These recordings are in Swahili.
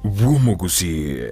Gusii.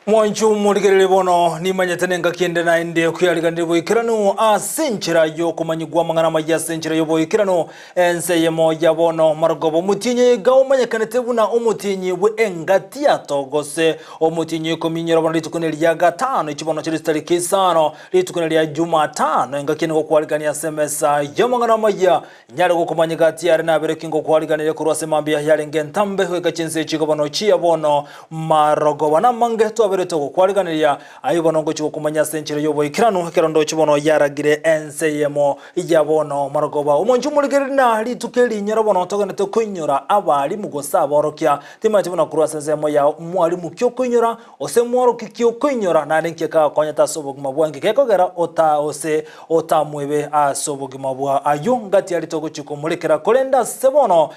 Mwanchu muligerere bono nimanyetenenga kiende na ende kuyaliganire boikirano asenchera yo kumanyigwa mangana majya senchera yo boikirano enseye moja bono margobo mutinye gawo manyekanete buna umutinyi we engati atogose umutinyi kominyero bono litukuneli ya gatano ikibono kiri tariki 5 litukuneli ya Jumatano engakene ko kwaligania semesa yo mangana majya nyare ko kumanyigati ari na berekingo kwaliganire kurwase mambia yalenge ntambe hweka chinse chigobono chia bono marogoba na mange to to kwaliganira ayibono ngo cyo kumanya senchero yo boikirano hakerondo kibono yaragire enseyemo ijabono marogoba umonju muligerina litukeli nyarabono toganete kunyura abali mugosa borokya timati bona kurwasenzemo ya mwali mukyo kunyura ose mworo kikyo kunyura narenke ka kwanyata soboguma bwange kekogera ota ose otamwebe asoboguma bwa ayo ngati ali togo chikumulekera kolenda sebono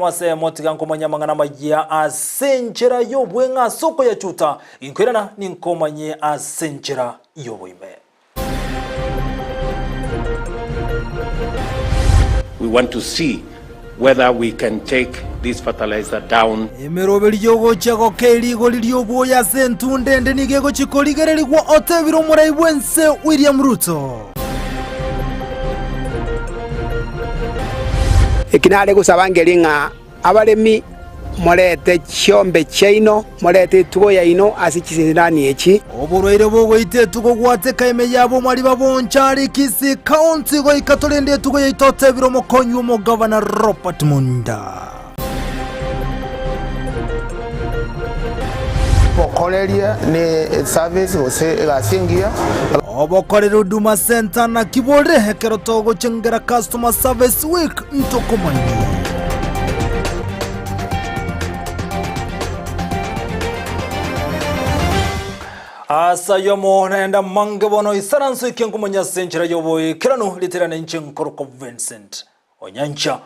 mase motiga nkomanya mangana majia asenchera yo bwenga soko ya chuta inkwirana ninkomanye asenchera yo bwime. We want to see whether we can take this fertilizer down. Emerobe lyogo chako keligo lyobo ya sentunde ndenigego chikoligereri kwa otebiro murai bwense William Ruto. Ikinale kusabangeringa abalemi molete chombe chaino molete tugo ya ino asikisinani echi oburwaire bogo ite tugo gwate kaime yabo mwali babonchari Kisii County go ikatolende tugo ya itote biro mokonyu mo Governor Robert Munda bokoleria ne service ose gasingia obokorero Huduma Center na kibore hekero togo chengera customer service week ntokomani asa yomo naenda mange bono isaranso ikenkumanya senchera yoboye kirano literane nchinkoro Vincent Onyancha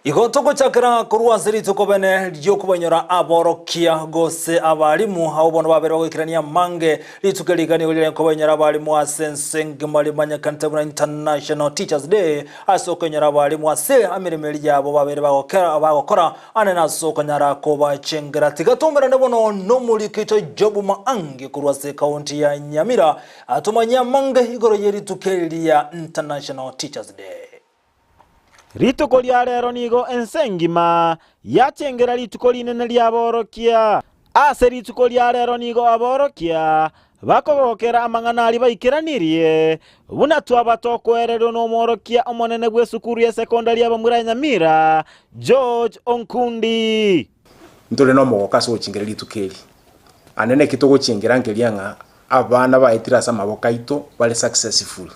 igotoko chakira kuruwa seri tukobene lyokubanyora aborokia gose abalimu abo bono babere bagikirania mange litukeligani ulile kubanyora abalimu asenseng malimanya kantabuna International Teachers Day asokonyora abalimu ase amiremeli yabo babere bagokora anena sokonyara koba chengera tigatomera nebono nomulikito jobu maange kuruwa se county ya Nyamira atumanya mange igoro yeri tukelia International Teachers Day. Rituko lya rero nigo ensengima yachengera rituko linene lya borokia ase rituko lya rero nigo aborokia bakogokera amangana ali baikiranirie buna twabatokwerero no morokia omonene gwe sukuru ya sekondari ya bamura Nyamira George Onkundi ntore no mogoka so chingera ritukeli anene kitogo chingera ngelianga abana baitira sama bokaito bale successful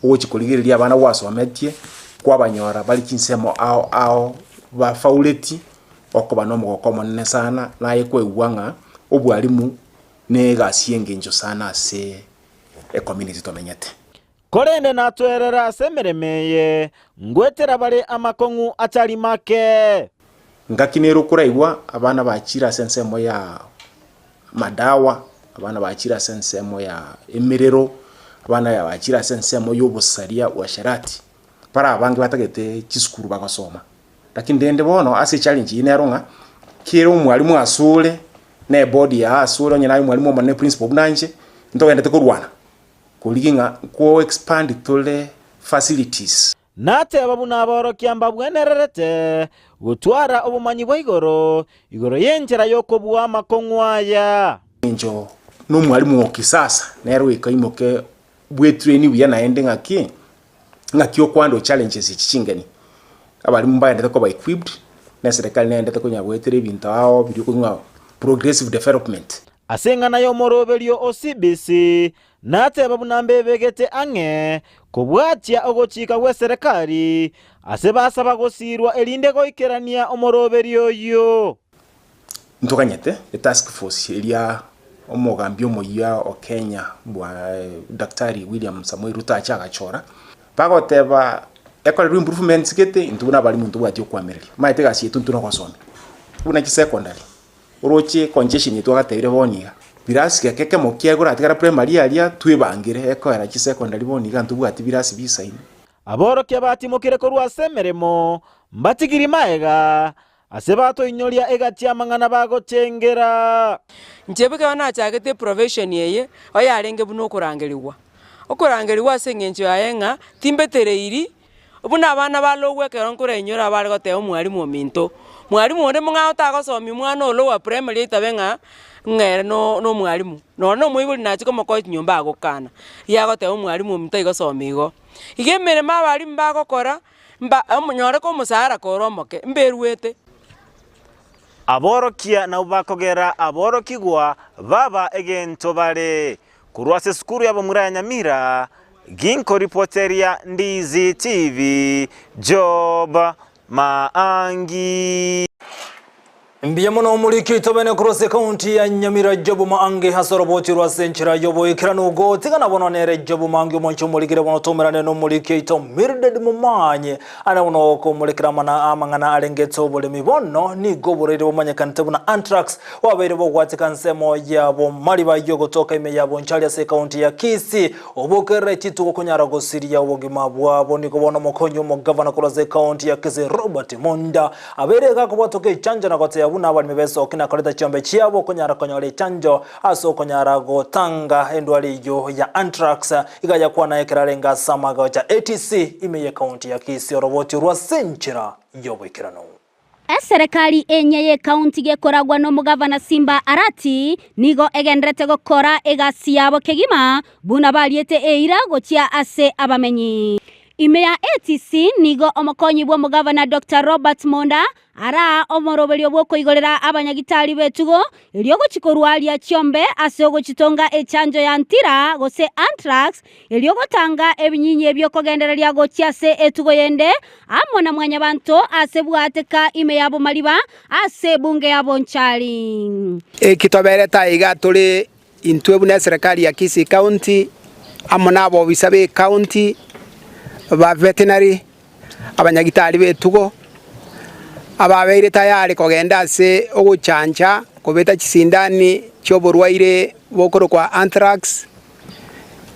uwo chikoligereria abana wasometie kwa banyora bali kinsemo ao ba fauleti okoba no mogoko monene sana naye kwewanga obwalimu ne gasienge njo sana se community tomenyete korende natwerera asemeremeye ngwetera bale amakongu atali make ngakinero kuraigwa abana bakira sensemo ya madawa abana bakira sensemo ya emirero abana ya bakira sensemo y'obusaria washarati para abangi batagete kisukuru bagasoma lakini ndende bono ase challenge ineronga kiro mwalimu asule ne body ya asule nyina mwalimu mo ne principal bunanje ndogende tekurwana kuliginga ko expand tole facilities nate ababuna aborokia mbabwenererete gutwara obumanyi bwa igoro yenjera yokobwa makongwaya njo no mwalimu wo kisasa nero ikaimoke bwetreni bya naende ngaki ngakyo kwando challenges ichingani abalimu mbaye ndako ba equipped na serikali naende ko nyabwetere bintu aho biri ko progressive development asenga nayo morobelio OCBC nate babunambe begete ange kubwatia ogochika gwe serikali ase basaba gosirwa elinde goikerania omorobelio yo ntoganyete task force iria omogambi omoya o Kenya bwa Daktari William Samoei Ruto achagachora bagoteba ekore improvements gete intuna bali muntu bwatyo kwamereri maite gasi tuntu no gosome una ki secondary uroche congestion yetu agateire boniga birasi keke mokia gora atigara primary aria twibangire ekora ki secondary boniga ntu bwati birasi bisaini aborokia batimukire korwa semeremo mbatigiri maega asebato inyoria egatia mangana bagochengera nchebeke wana chagete profession yeye oyarenge buno okurangeriwa sengencho yaenga timbetereiri buna abana balogwe keronkure inyora bali gote omwalimu ominto mwalimu ore munga utagosomi mwana olowa primary itabenga ngere no mwalimu no muibuli nachiko mokoit nyumba agokana yagote omwalimu ominto igosomigo igemere mabali mbagokora nyore ko musara koromoke mberuete aborokia na bakogera aborokigwa baba egento bare kurwase skuru yabo muri Nyamira ginko reporteria Ndizi TV Job Maangi Mbiyamono muliki tobene kurose county ya Nyamira Job Maangi hasoroboti rwa senchira yobo ikiranugo tigana bononere Job Maangi moncho mulikire bono tomerane no muliki ito mirded mumanye ana bono ko mulikira mana amangana alengeto bole mibono ni goborere bomanye kantebuna anthrax wabere bo gwatika nsemo yabo mali ba yogo toka ime yabo nchali se county ya Kisii obokere titu kunyara gosiria obogima bwabo ni kobono mokonyo mo governor kurose county ya Kisii Robert Monda abere ga kubotoke chanja na kote buna abali mebeso kina koleta chombe chiabo kunyara konyole chanjo aso kunyara gotanga endwali yo ya anthrax igaja kuwa na ekirarenga samaga cha ATC imeye county ya Kisii roboti rwa senchira yobo ikirano serikali enye county gekoragwa no mugavana Simba Arati nigo egendrete gokora egasi yabo kegima buna baliete eira gochia ase abamenyi Imeya ATC nigo omokonyi bwa mugavana Dr. Robert Monda ara omorobelio bwoko igorera abanyagitari betugo iliogo chikorwalia chombe asogo chitonga echanjo ya ntira gose anthrax iliogo tanga ebinyinyi ebyokogendereria gochiase etugo yende amona mwanya banto asebwateka Imeya abo maliba ase bunge yabo nchali kitobereta iga tuli intwebune serikali ya Kisii County amona abo bisabe county ba veterinary abanyagitari betugo ababeire tayari kogenda se oguchanja kobeta kisindani choborwaire bokoro kwa anthrax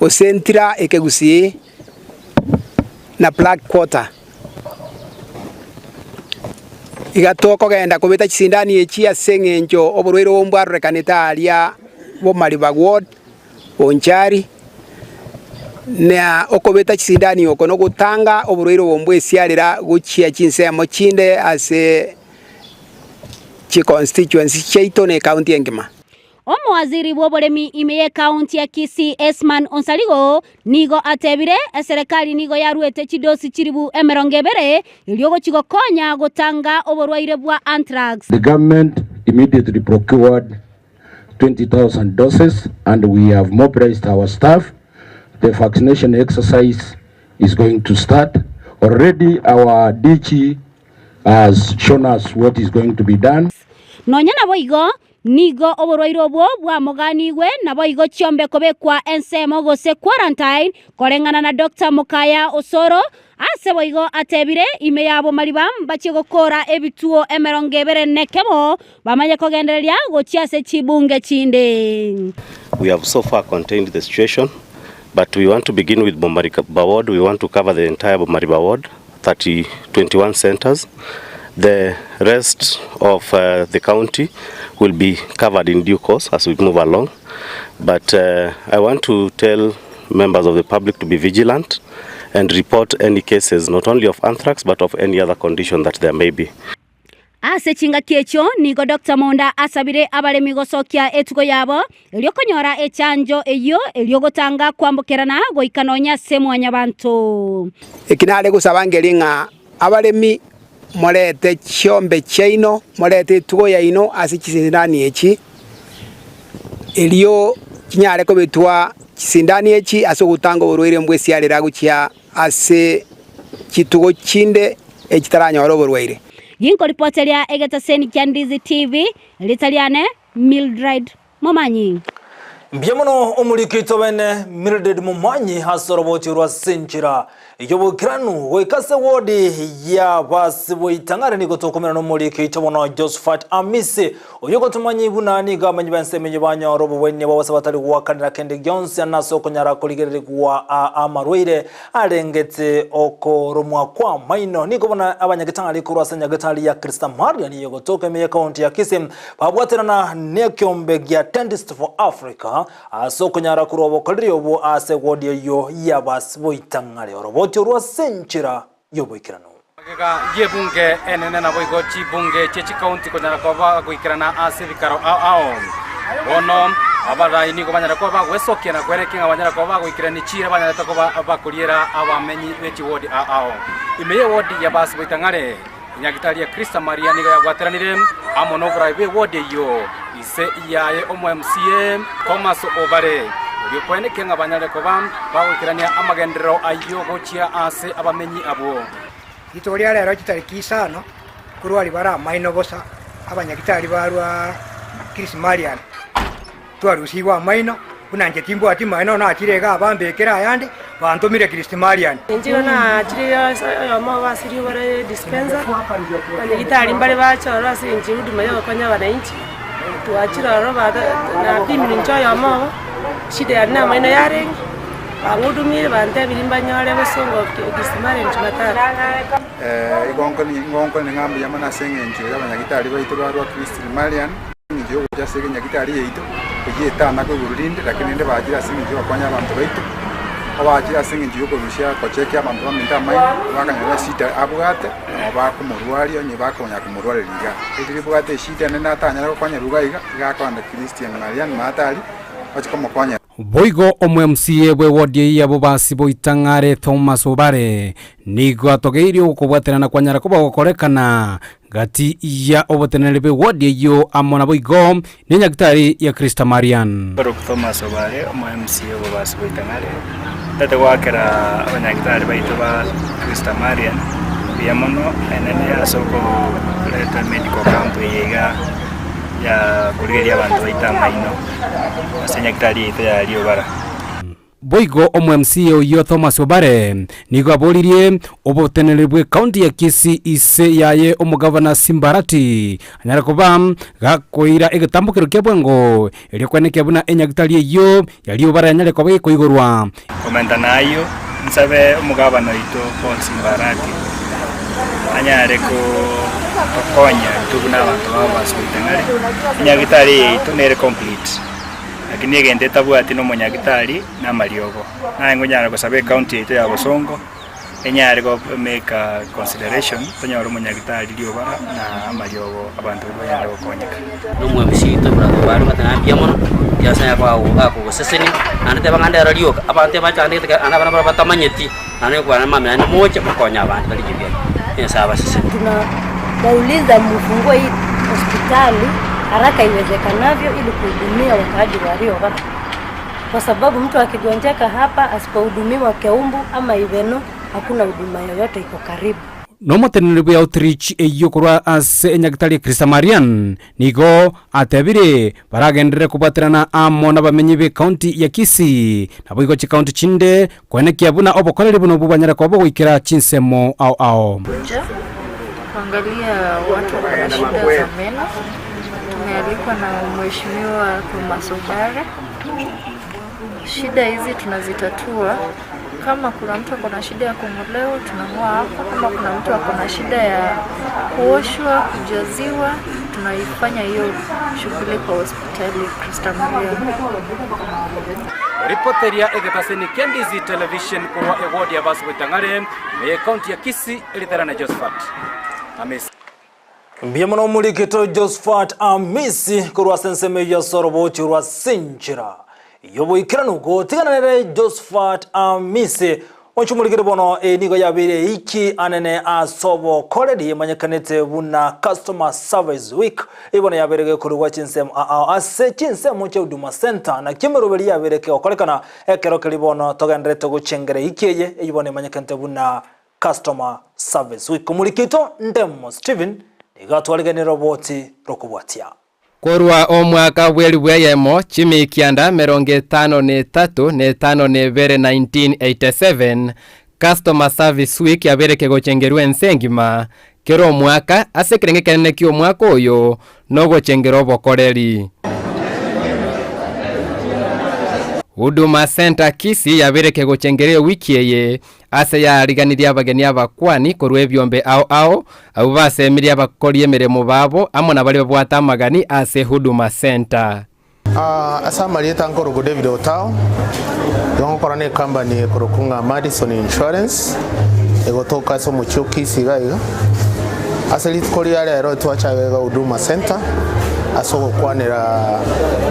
osentira eke Gusii na black quarter igato kogenda kobeta kisindani echi asengenjo oborwaire bombwarre kaneta alia bo Mariba ward onchari na okobeta kisindani okono gutanga oburwire bombwe siarira guchia chinsemo chinde ase chi constituency cheito ne county engima Omwaziri bwoboremi Imeye county ya Kisii Esman Onsaligo nigo atebire serikali nigo yaruete chidosi chiribu emerongebere iliogo chigokonya gutanga oborwaire bwa anthrax. The government immediately procured 20,000 doses and we have mobilized our staff. The vaccination exercise is going to start. Already our DG has shown us what is going to be done. Nonya na boigo nigo oborwaire obwo bwa moganiwe na boigo chombe kobekwa ensemo gose quarantine korengana na Dr. Mukaya Osoro ase boigo atebire Imeya abo Mariba bache gokora ebituo emerongebere nekemo bamanye kogendereria gochiase chibunge chinde. We have so far contained the situation. But we want to begin with Mariba ward. We want to cover the entire Mariba ward, 21 centers. The rest of the county will be covered in due course as we move along. But I want to tell members of the public to be vigilant and report any cases, not only of anthrax, but of any other condition that there may be. Ase chinga kiecho nigo Dr. Monda asabire abalemi gosokia etugo yabo eliokonyora echanjo eyo eliogotanga kwambokerana goikanonya semwanya bantu ekinale gusabangelinga abalemi molete chombe chaino molete etugo yaino ase kisindani echi elio kinyale ko betwa kisindani echi ase gutanga oborwaire mbwesi alira guchia ase chitugo chinde echitaranya oborwaire ginko reporteria egetaseni kya Ndizi TV litaliane Mildred Momanyi. Mbiamono omurikito bene Mildred Momanyi hasoroboti rwa senchira yobukiranu wekase wodi ya basibo itangare ni gotokomera no murikito bono Josephat Amise oyoko tumanyi bunani gamanyi bansemenye banyorobo wenne bawasa batari guwakanira kende gyonse anasoko nyara kuligerere kuwa amarwire arengete oko romwa kwa maino niko bona abanyagitangari kurwasa nyagatari ya Krista Maria ni yogotoke me county ya Kisii babwaterana nekyombe gya Dentist for Africa asoko nyara kurobo kaliri obo ase wodi yo ya basibo itangare orobo rwa senchira yobikirano ye bunge enene na boigo chi bunge chechi county ko na ko ba guikirana ase bikaro ao ono abara ini ko banyara ko ba wesokia na kwereke abanyara ko ba guikirani chira banyara to ko ba kuriera abamenyi bechi wodi ao imeye wodi ya basi boitangare nyagitari ya Krista Maria niga ya gwateranire amono bribe wodi yo ise iyaye omo MCA Thomas Obare uyo kwene kenga banyare ko bagwikirania amagendero ayo gochia ase abamenyi abo itoria rero kitari kisano kurwali bara maino bosa abanyagitari barwa Kisii Marian twarusiwa maino kunanje timbo ati maino na kirega abambekera ayandi bantumire Kisii Marian njiro na chiriyo yomo basiri bare dispenser abanyagitari mbare bachoro ase njirudu mayo konya bananchi tuachira ro bada na pimini ncho yomo shida ya na maino yare angudumire bante birimba nyore basongo Kisii Marian chumatara ngonko ni ngambi yamana sengenjo y'abanyagitari baitu barwa Kisii Marian ngiyo kujya sege nyagitari yeito yetana ko burinde lakini nde bagira sengenjo akwanya abantu baitu abagira sengenjo ko rushya ko cheke abantu baminda mai bakanywa sita abugate bakumurwari onye bakonya kumurwari liga ediri bugate shida ne natanya ko kwanya rugaiga gakwanda Kisii Marian matali bachikomo kwanya Boigo omwe MCA bwe wodi ya bobasi boitangare Thomas Obare nigo atogeirio kubwaterana kwanyara ko bagokorekana gati ya obotenere be wodi yo amona boigo ni nyagitari ya Krista Marian Thomas Obare omwe MCA bobasi boitangare tete wakera abanyagitari baitu ba Krista Marian biamono enene asoko leta medical camp yega ya kurigeria abantu baitamaino asenyagitari ite ya liobara Boigo omwe MCA yo Thomas Obare nigo abolirie obotenere bwe county ya Kisii ise yaye omugavana Simbarati anyara kuba gakoira egetambukiro kyabwengo eli kwaneke buna enyagitari yo yali obara anyare kobe koigorwa komenta nayo nsabe omugavana ito Paul Simbarati anyare ko konya tuguna abantu babasi bitangare nyagitari ito nere complete lakini egende tabuati no munyagitari na mariogo na ngonyara ko sabe county ito ya Bosongo enyare ko make a consideration tonyoro munyagitari liobara na mariogo abantu banyara ko konyeka no mwebisito brado bari matana biamono yasa ya kwa ako seseni ande bangande radio abante bachande ana bana batamanyeti ane kwa na mama na moja konya abantu bali jibia yasa seseni wauliza mfungue hii hospitali haraka iwezekanavyo ili kuhudumia wakaaji wa Rio, kwa sababu mtu akigonjeka hapa asipohudumiwa Keumbu ama Iveno hakuna huduma yoyote iko karibu. No tenere bya outreach eyo kurwa ase nyagitari Krista Marian nigo atebire baragendere kubaterana amona bamenyi be county ya Kisii nabo igo chi county chinde kwenekia buna obokorere buno bubanyara kwa bo wikira chinsemo ao kuangalia watu wana shida za meno. Tumealikwa na mheshimiwa Thomas Obare. Shida hizi tunazitatua. Kama kuna mtu akona shida ya kung'olewa tunang'oa hapo, kama kuna mtu akona shida ya kuoshwa, kujaziwa, tunaifanya hiyo shughuli kwa hospitali Krista Maria. Reporteria egetaseni Ndizi television kwa ewodi ya basi wetangare me county ya Kisii elitara Josephat Amise Mbiamono mulikito Josephat Amisi kurwa senseme ya sorobo chirwa senchira yobo ikiranugo tiganere Josephat Amisi onchumulikire bono nigo yabire iki anene asobo koredi manyakanete buna customer service week ibona yabirege kurwa chinsem ase chinsem cyo Huduma Center na kimeruberi yabireke okolekana ekero kalibono togendere to guchengere ikeye ibona manyakanete buna Customer Service Week. Mulikito Ndemo Steven igatwarigane roboti rokubwatia. Korwa omwaka bweli bweyemo chimi kianda 53 ne 1987 Customer Service Week yabereke gochengerwa ensengima kero mwaka asekirengekene kyo mwaka oyo no gochengero bokoreri. Huduma Center Kisii yabereke gochengerwa wiki eye ase yariganiria abageni abakwani korwa ebyombe ao abo basemiria abakori emiremo babo amo nabali babwata amagani ase Huduma Center. Asamali etangoro David Otao yongokora ne company korokunga Madison Insurance egotoka so mucho Kisii gaiga asali tukori rero twachagega Huduma Center asoko kwanira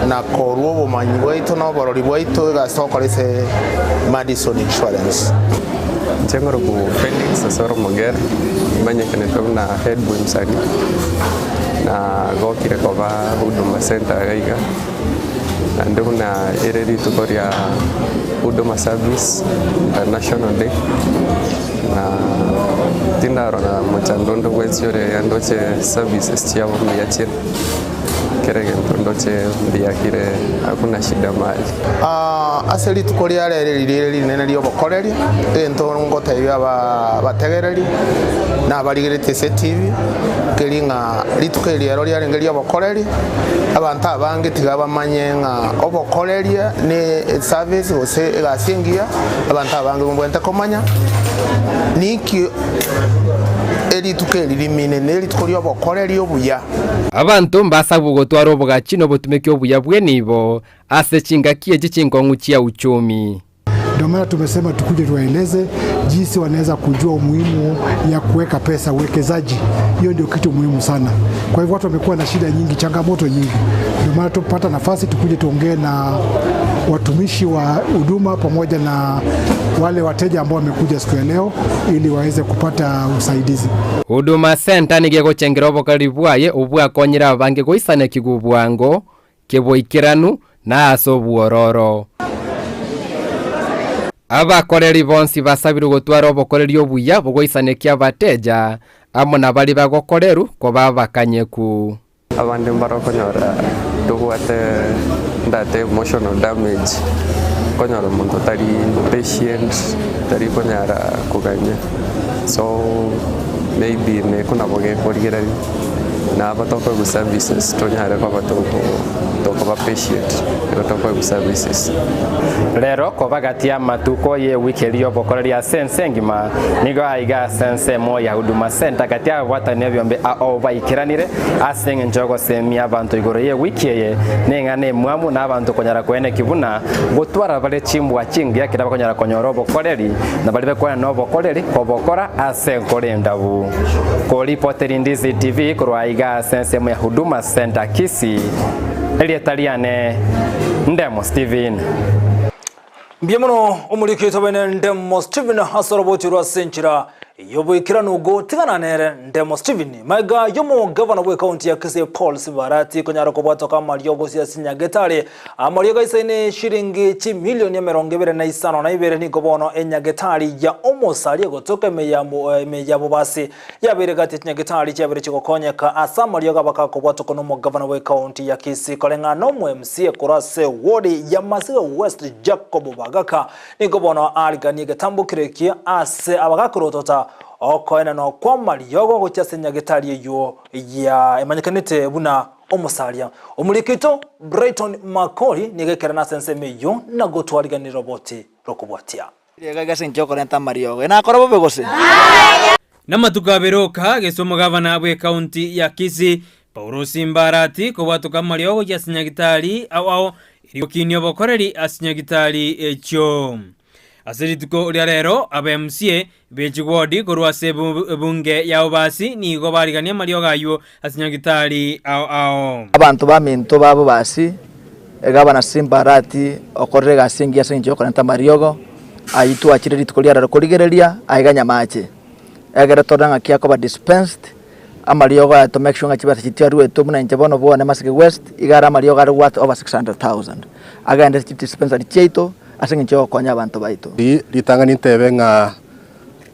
na korwo bumanyi bwaitu no borori bwaitu gasokorese Madison Insurance. Chengoro ku Felix Asoro Mogera manyekene tona head bwimsani na gokire koba Huduma Center gaiga anduna ereri tukoria Huduma Service International Day na tindaro na mchandondo wetsore yandoche services chiavo miyachira kerege ndoche mbiyakire hakuna shida mali. Aseli tukoria reri nene lyo bokoreri entongo tayya bategereri na baligirete TV kelinga litukeli ero lyo bokoreri abantu abange tigaba manyenga obokoreri ne service ose gasingia abantu abange mbwente komanya niki elitukeli limine nelitukolyo bokoreri obuya abantu mbasabu gotwara obugachi no butumeke obuya bwenibo ase chingakie chichingongu chia uchumi. Ndio maana tumesema tukuje tuwaeleze jinsi wanaweza kujua umuhimu ya kuweka pesa, uwekezaji. Hiyo ndio kitu muhimu sana. Kwa hivyo watu wamekuwa na shida nyingi, changamoto nyingi. Ndio maana tupata nafasi tukuje tuongee na watumishi wa huduma pamoja na wale wateja ambao wamekuja siku ya leo ili waweze kupata usaidizi. Huduma Center nige gochengera obokaribwaye obwa konyira abange goisane kigubwango keboikiranu na asobuororo. Abakoreri bonsi basabira gutwara obokoreri obuya bogoisane kya bateja amo nabali bagokoreru ko babakanyeku. Abandi mbaro konyora dogwate ndate emotional damage konyora muntu tari patient tari konyara kuganya so maybe ne kuna boge korigera na batoko ku services tonyara kwa batoko ba patient batoko ku services lero ko bagatia matuko ye wiki yo bokoreri ya sensengima nigo aiga sense mo ya Huduma Center gatia watane byombe ao bayikiranire asenge njogo semia abantu igoro ye wiki ye nengane mwamu na abantu konyara kwene kibuna gutwara bale chimbwa chingi yakira bakonyara konyoro bokoreri na bali bekwana no bokoreri ko bokora ase kolendabu ko reporter Ndizi TV ko aiga sense mo ya Huduma Center Kisii Elietaliane Ndemo Steven. Mbiamono umulikito bene Ndemo Steven hasoroboti rwa senchira yoboikirano go tigana nere Ndemo Steven maiga yomo governor we county ya Kisii Paul Sibarati konyara ko batoka Mariogo sia sinyagetare Mariogo isaine shilingi chi milioni 25 na ibere ni gobono enyagetari ya omosali gotoka meyabo basi yabere gati nyagetari cyabere kigokonyeka asa Mariogo bakako batoka no governor we county ya Kisii kolenga no MCA kurase wodi ya Masiga West Jacob Bagaka ni gobono aliganiga tambukirekia ase abagakurotota okoena no kwa Mariogo gocyasenya getari yo ya emanyekanete buna omusalia omulikito Brighton Makori nigekera na sense meyo na gotwariganira roboti rokubwatia yega senjo korenta Mariogo na korobo begose namatukaberoka gesomo gavana bwe county ya Kisii Paul Simbarati ko batuka Mariogo cyasenya gitari ao irikinyo bokoreri asinya gitari echo Asirituko rero aba MCA bechigwodi korwa bunge ya obasi ni go barigania Mariogo ayo asinyagitari ao abantu baminto babo basi egabana Simbarati okorrega asingia senjo konenta Mariogo ayitu akire rituko rero korigereria aiganya mache egere toranga kiako ba dispensed Mariogo to make sure ngachibata chitiaru etumuna nchebono bo na Masiga West igara Mariogo are worth over 600,000 agenda chief dispensary cheito asingicho konya abantu baito litanga nitebe nga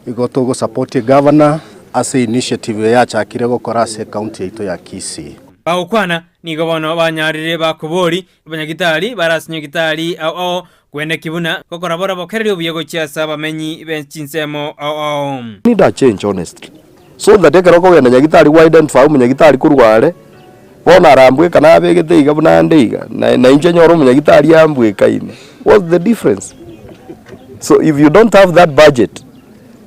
igo support governor ase initiative yachakire gukora ase county yaito ya Kisii. Baukwana nigo bono banyarire bakubori abanyagitari barasinya gitari ao kwende kibuna kokora bora bokerere ubiyego cyasa bamenyi benchinsemo ao. Need a change honestly. So that ekero ko genda nyagitari widen fa umunyagitari kurware bona arambwe kana abegete igabuna ndeiga na inje nyoro umunyagitari yambwe kaine. What's the difference? So if you don't have that budget,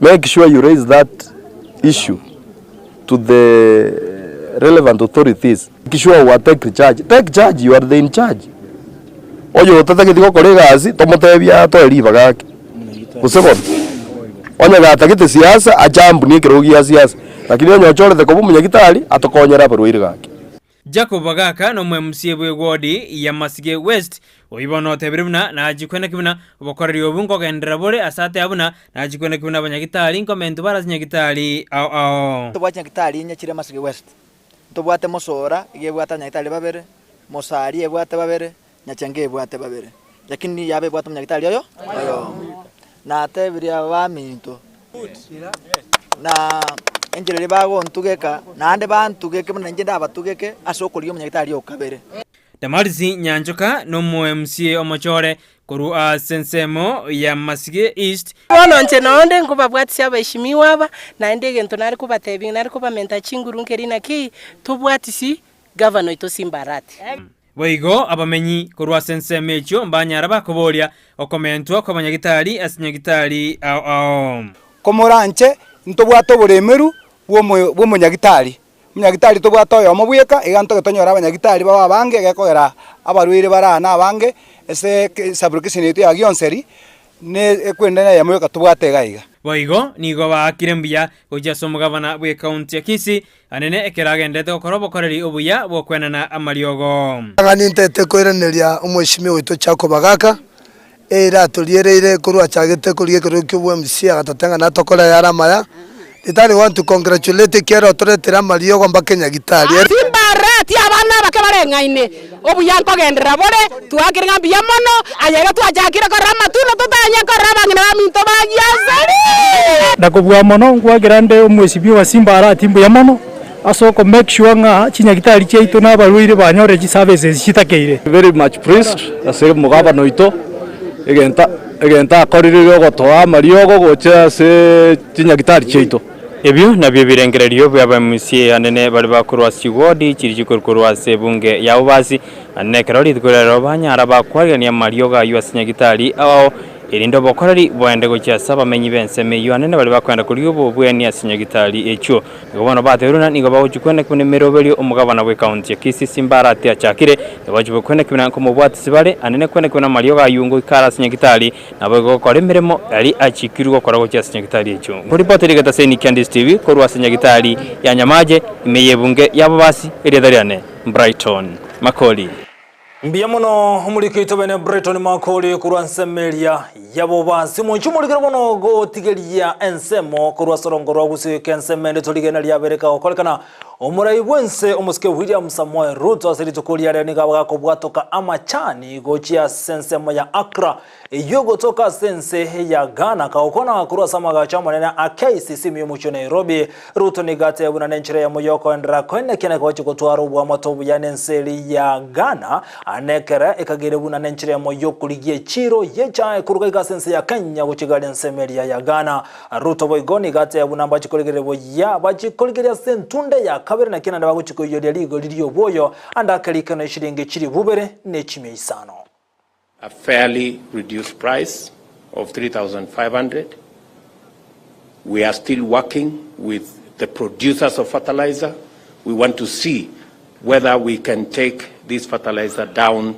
make sure you raise that issue to the relevant authorities. Make sure you take charge. Take charge, you are the in charge. Oyo tatakitiko kolegasi tomotebya to eriba gake. Usebona. Onya gatakite siasa ajambu ni kirogia siasa. Lakini onyo chorete ko munyagitari atokonyera barwire gake. Jacob Bagaka no mwemusie bwegodi ya Masige West oibono tebiruna na ajikwena kibuna bokoreri obungo gendera bore asate abuna na ajikwena kibuna banyagitari inkomento baraznyagitari ao tobwacha gitari nyakire Masige West tobwate mosora igebwata nyagitari babere mosari ebwate babere nyachange ebwate babere lakini yabe bwata nyagitari oyo na tebiria baminto na enjere bago ntugeka nande bantugeke munanje ndabatugeke asokoliyo munyagitari okabere Damarisi Nyanjoka no MCA omochore koru sensemo ya Masige East bono nche nonde nguba bwatsi abashimiwa aba na ndege nto nari kubatebi nari kubamenta chinguru nkerina ki tubwatisi governor ito Simbarati Boigo abamenyi koru sensemo echo mbanyara bakoboria okomentwa ko banyagitari asinyagitari ao komoranche ntobwato buremeru wo munyagitari munyagitari tobwato yo mobuyeka iganto getonyora abanyagitari baba bange gekogera abarwire barana abange ese sabrukisinitu ya gionseri ne kwendana ya moyoka tobwate gaiga Boigo nigo bakirembia gojaso mugabana bwe county ya Kisii anene ekeragendete okorobo koreri obuya bokwenana amariogo aganintete koireneria umweshimi wito chako bagaka era tuliereire kurwa chagete kurie kurukyo bwe MCA gatatenga natokora yaramaya itari want to congratulate kero toretera mariogo mbakenya gitari Simbarati abana bakebarengaine obuyanko gendera bore tuakiranga biyamono ayera tuajakira korama tuno tutanya korama ngina minto bagyasari ndakobwa mono ngwagerande umwesibi wa Simbarati mbuyamono asoko make sure nga chinyagitari cheito nabarwire banyore chi services chitakeire very much praised ase mugabano ito egenta koririro gotoa mariogo gocha se chinyagitari cheito ebyo nabyo birengererio bwa MCA anene bali bakurwa sigodi kirikukurwa se bunge ya ubasi anene karoli dukorero banyara bakwagania marioga yuasinyagitari ao irindo bokorari bwende gocha saba menyi benseme yu anene bali bakwenda kuri ubu bweni asinyagitari echo ngobono bateruna nigo baguchikwenda kune merobeli omugabana we county ya Kisii Simbarati achakire bajibo kwenda kuna ko mubwati sibale anene kwenda kuna marioga yungo ikara asinyagitari nabo gokora emiremo ali achikirwa kora gocha asinyagitari echo report rigata seni Candice TV korwa asinyagitari ya Nyamaje imeye bunge yabo basi eriadariane Brighton Makoli Mbiyamono umurikito bene Brighton Makoli kurwa nsemelia yabo basi munchumurikira bono go tigeria ensemo kurwa sorongorwa Gusii kensemende toligena lyabereka okolekana omurai bwense omusike William Samoei Ruto asiritukulia reni gabako bwatoka amachani gochia sensemo ya Accra yogo toka sense ya Ghana kaokona kurwa samaga chama nena AKCC mimucho Nairobi Ruto nigate buna nenchire ya moyoko endra kwene kene gochi gotwaro bwa matobu ya nenseli ya Ghana anekere ekagere buna nenchire ya moyoko ligie chiro yecha kuruga iga sense ya Kenya gochigale nsemelia ya Ghana Ruto boigoni gate buna bachikoligere boya bachikoligere sentunde ya kabere na kina ndabago chikoyoria ligo lilio boyo andakalika na shilingi chiri bubere nechime isano a fairly reduced price of 3,500. We are still working with the producers of fertilizer. We want to see whether we can take this fertilizer down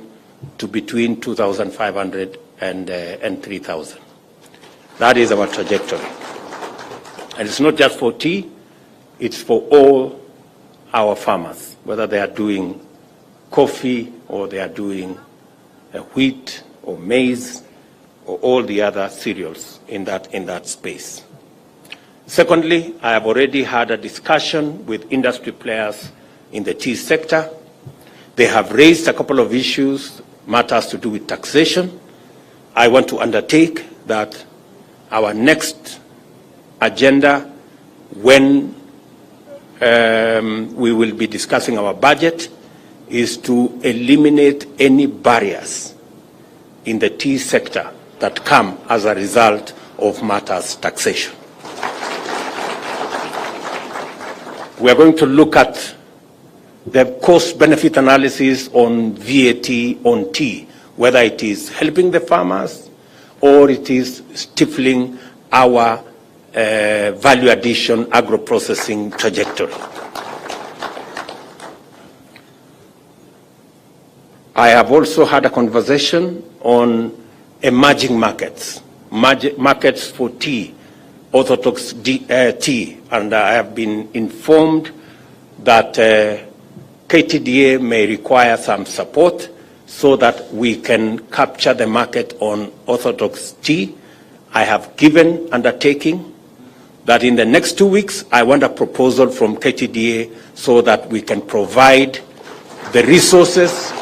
to between 2,500 and 3,000. That is our trajectory. And it's not just for tea, it's for all our farmers, whether they are doing coffee or they are doing wheat or maize or all the other cereals in that space. Secondly, I have already had a discussion with industry players in the tea sector. They have raised a couple of issues, matters to do with taxation. I want to undertake that our next agenda when we will be discussing our budget is to eliminate any barriers in the tea sector that come as a result of matters taxation. We are going to look at the cost-benefit analysis on VAT on tea, whether it is helping the farmers or it is stifling our value addition agro-processing trajectory. I have also had a conversation on emerging markets, markets for tea, orthodox tea, and I have been informed that KTDA may require some support so that we can capture the market on orthodox tea. I have given undertaking that in the next 2 weeks, I want a proposal from KTDA so that we can provide the resources.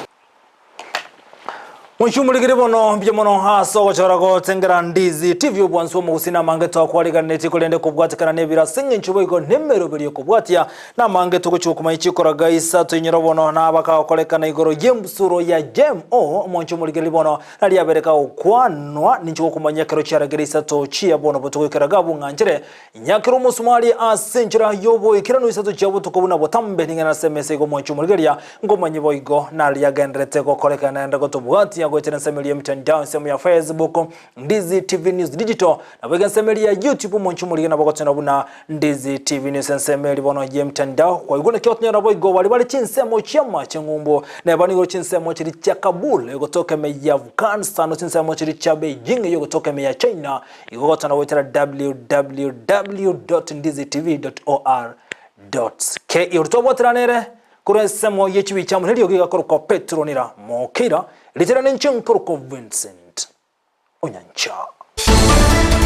Munchumuligire bono byemono haso wacharago tengera Ndizi TV obwanso mugusina mange to kwaliganeti kulende kubwatikana nebira singe nchuboigo nemero biri kubwatia na mange tukuchukuma ichikoraga isato inyiro bono na abaka kolekana igoro yembusuro ya GMO munchumuligire bono nali yabereka okwanwa ninchuko kumanyakero cyaragere isato chia bono butukiraga bunganjire nyakero musumali asenjira yobo ikirano isato cyabo tukubuna botambe ningana semese go munchumuligire ngomanyi boigo nali yagendrete ko kolekana ndago tubwatia gochana semeli ya mitandao semu ya Facebook Ndizi TV News Digital na wega semeli ya YouTube monchumulige na bokotana buna Ndizi TV News semeli bono ya mitandao kwa igone kyotnya rabo igo wali chinsemo cyama cyangumbo na bani go chinsemo cyiri cya Kabul yego toka me ya Afghanistan chinsemo cyiri cya Beijing yego toka me ya China igo gotana wetera www.ndizitv.or.ke urtobotranere kuresemo yechibi cyamu neliyo gikakoroka Petronira mokira literally Nchinkoroka Vincent Onyancha.